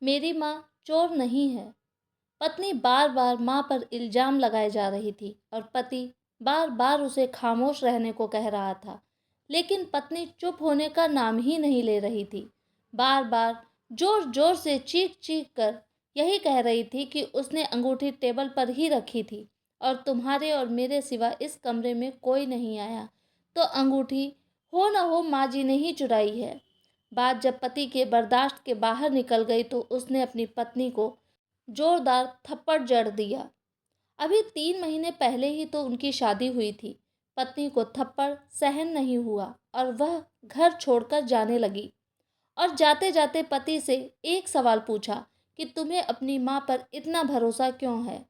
मेरी माँ चोर नहीं है। पत्नी बार बार माँ पर इल्ज़ाम लगाए जा रही थी और पति बार बार उसे खामोश रहने को कह रहा था, लेकिन पत्नी चुप होने का नाम ही नहीं ले रही थी। बार बार जोर जोर से चीख चीख कर यही कह रही थी कि उसने अंगूठी टेबल पर ही रखी थी और तुम्हारे और मेरे सिवा इस कमरे में कोई नहीं आया, तो अंगूठी हो न हो माँ जी ने ही चुराई है। बात जब पति के बर्दाश्त के बाहर निकल गई तो उसने अपनी पत्नी को जोरदार थप्पड़ जड़ दिया। अभी 3 महीने पहले ही तो उनकी शादी हुई थी। पत्नी को थप्पड़ सहन नहीं हुआ और वह घर छोड़कर जाने लगी और जाते जाते पति से एक सवाल पूछा कि तुम्हें अपनी माँ पर इतना भरोसा क्यों है।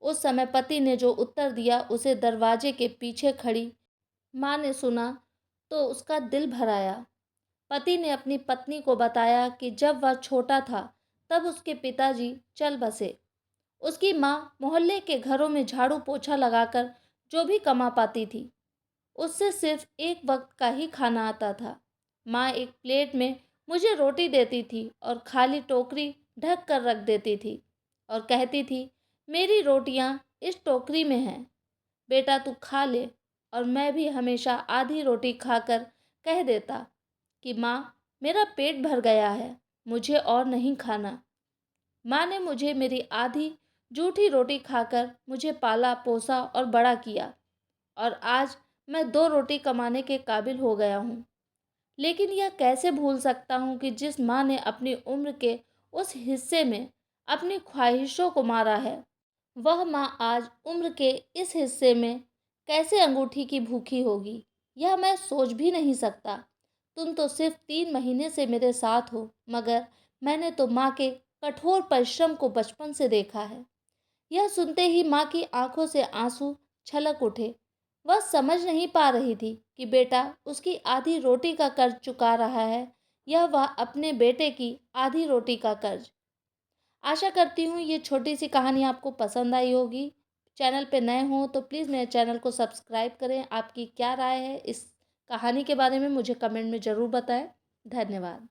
उस समय पति ने जो उत्तर दिया उसे दरवाजे के पीछे खड़ी माँ ने सुना तो उसका दिल भर आया। पति ने अपनी पत्नी को बताया कि जब वह छोटा था तब उसके पिताजी चल बसे। उसकी माँ मोहल्ले के घरों में झाड़ू पोछा लगाकर जो भी कमा पाती थी, उससे सिर्फ एक वक्त का ही खाना आता था। माँ एक प्लेट में मुझे रोटी देती थी और खाली टोकरी ढक कर रख देती थी और कहती थी, मेरी रोटियाँ इस टोकरी में हैं, बेटा तू खा ले। और मैं भी हमेशा आधी रोटी खाकर कह देता कि माँ मेरा पेट भर गया है, मुझे और नहीं खाना। माँ ने मुझे मेरी आधी जूठी रोटी खाकर मुझे पाला पोसा और बड़ा किया और आज मैं 2 रोटी कमाने के काबिल हो गया हूँ। लेकिन यह कैसे भूल सकता हूँ कि जिस माँ ने अपनी उम्र के उस हिस्से में अपनी ख्वाहिशों को मारा है, वह माँ आज उम्र के इस हिस्से में कैसे अंगूठी की भूखी होगी, यह मैं सोच भी नहीं सकता। तुम तो सिर्फ 3 महीने से मेरे साथ हो, मगर मैंने तो माँ के कठोर परिश्रम को बचपन से देखा है। यह सुनते ही माँ की आंखों से आंसू छलक उठे। वह समझ नहीं पा रही थी कि बेटा उसकी आधी रोटी का कर्ज चुका रहा है या वह अपने बेटे की आधी रोटी का कर्ज। आशा करती हूँ ये छोटी सी कहानी आपको पसंद आई होगी। चैनल पे नए हो तो प्लीज़ मेरे चैनल को सब्सक्राइब करें। आपकी क्या राय है इस कहानी के बारे में मुझे कमेंट में ज़रूर बताएं। धन्यवाद।